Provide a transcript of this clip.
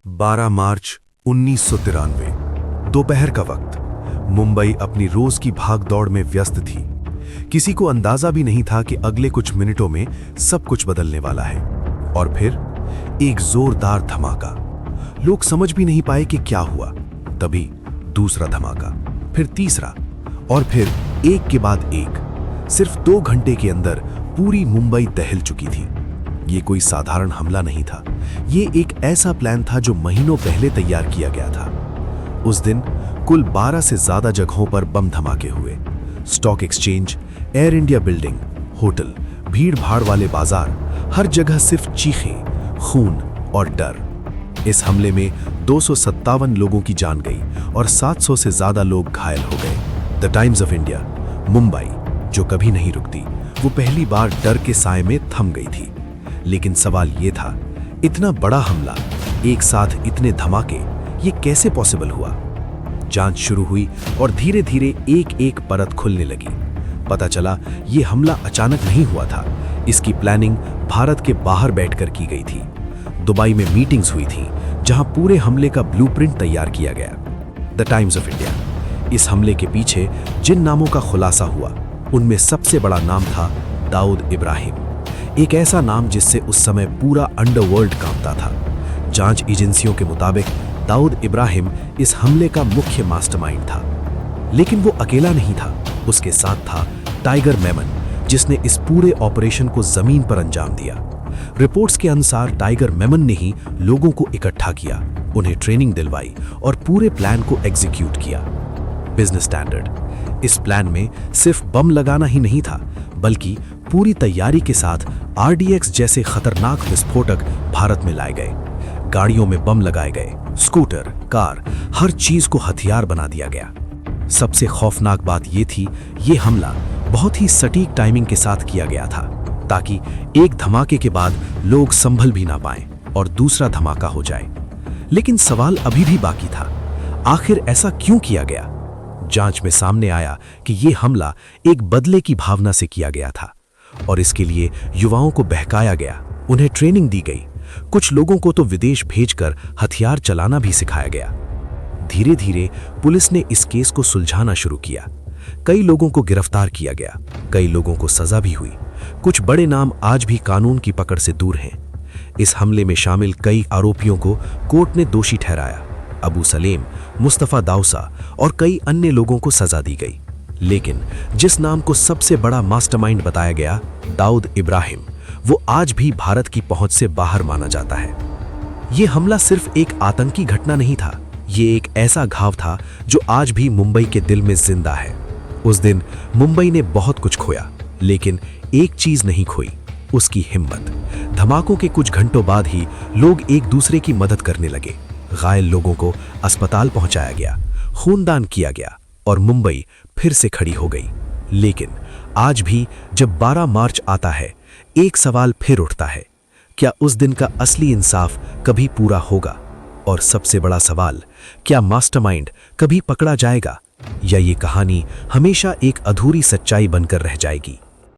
12 मार्च 1993 दोपहर का वक्त। मुंबई अपनी रोज की भागदौड़ में व्यस्त थी। किसी को अंदाजा भी नहीं था कि अगले कुछ मिनटों में सब कुछ बदलने वाला है। और फिर एक जोरदार धमाका। लोग समझ भी नहीं पाए कि क्या हुआ। तभी दूसरा धमाका, फिर तीसरा, और फिर एक के बाद एक। सिर्फ 2 घंटे के अंदर पूरी मुंबई दहल चुकी थी। ये कोई साधारण हमला नहीं था। ये एक ऐसा प्लान था जो महीनों पहले तैयार किया गया था। उस दिन कुल 12 से ज्यादा जगहों पर बम धमाके हुए। Stock exchange, air India building, hotel, भीड़ भाड़ वाले बाजार, हर जगह सिर्फ चीखें, खून और डर। इस हमले में 257 लोगों की जान गई और 700 से ज्यादा लोग घायल हो गए। The times of India, Mumbai जो कभी नहीं रुकती, वो पहली बार डर के साए में थम गई थी। लेकिन सवाल ये था, इतना बड़ा हमला, एक साथ इतने धमाके, ये कैसे पॉसिबल हुआ? जांच शुरू हुई और धीरे धीरे एक एक परत खुलने लगी। पता चला ये हमला अचानक नहीं हुआ था। इसकी प्लानिंग भारत के बाहर बैठकर की गई थी। दुबई में मीटिंग्स हुई थी जहां पूरे हमले का ब्लूप्रिंट तैयार किया गया। द टाइम्स ऑफ इंडिया, इस हमले के पीछे जिन नामों का खुलासा हुआ उनमें सबसे बड़ा नाम था दाऊद इब्राहिम। एक ऐसा नाम जिससे उस समय पूरा अंडरवर्ल्ड कांपता था। जांच एजेंसियों के मुताबिक दाऊद इब्राहिम इस हमले का मुख्य मास्टरमाइंड था। लेकिन वो अकेला नहीं था, उसके साथ था टाइगर मेमन, जिसने इस पूरे ऑपरेशन को जमीन पर अंजाम दिया। रिपोर्ट्स के अनुसार टाइगर मेमन ने ही लोगों को इकट्ठा किया, उन्हें ट्रेनिंग दिलवाई और पूरे प्लान को एग्जीक्यूट किया। बिजनेस स्टैंडर्ड, इस प्लान में सिर्फ बम लगाना ही नहीं था, बल्कि पूरी तैयारी के साथ RDX जैसे खतरनाक विस्फोटक भारत में लाए गए। गाड़ियों में बम लगाए गए, स्कूटर, कार, हर चीज को हथियार बना दिया गया। सबसे खौफनाक बात यह थी, ये हमला बहुत ही सटीक टाइमिंग के साथ किया गया था, ताकि एक धमाके के बाद लोग संभल भी ना पाएं और दूसरा धमाका हो जाए। लेकिन सवाल अभी भी बाकी था, आखिर ऐसा क्यों किया गया? जांच में सामने आया कि यह हमला एक बदले की भावना से किया गया था और इसके लिए युवाओं को बहकाया गया, उन्हें ट्रेनिंग दी गई। कुछ लोगों को तो विदेश भेजकर हथियार चलाना भी सिखाया गया। धीरे धीरे पुलिस ने इस केस को सुलझाना शुरू किया। कई लोगों को गिरफ्तार किया गया, कई लोगों को सजा भी हुई। कुछ बड़े नाम आज भी कानून की पकड़ से दूर हैं। इस हमले में शामिल कई आरोपियों को कोर्ट ने दोषी ठहराया। अबू सलेम, मुस्तफा दाऊसा और कई अन्य लोगों को सजा दी गई। लेकिन जिस नाम को सबसे बड़ा मास्टरमाइंड बताया गया, दाऊद इब्राहिम, वो आज भी भारत की पहुंच से बाहर माना जाता है। यह हमला सिर्फ एक आतंकी घटना नहीं था, ये एक ऐसा घाव था जो आज भी मुंबई के दिल में जिंदा है। उस दिन मुंबई ने बहुत कुछ खोया, लेकिन एक चीज नहीं खोई, उसकी हिम्मत। धमाकों के कुछ घंटों बाद ही लोग एक दूसरे की मदद करने लगे। घायल लोगों को अस्पताल पहुंचाया गया, खूनदान किया गया और मुंबई फिर से खड़ी हो गई। लेकिन आज भी जब 12 मार्च आता है, एक सवाल फिर उठता है, क्या उस दिन का असली इंसाफ कभी पूरा होगा? और सबसे बड़ा सवाल, क्या मास्टरमाइंड कभी पकड़ा जाएगा, या ये कहानी हमेशा एक अधूरी सच्चाई बनकर रह जाएगी?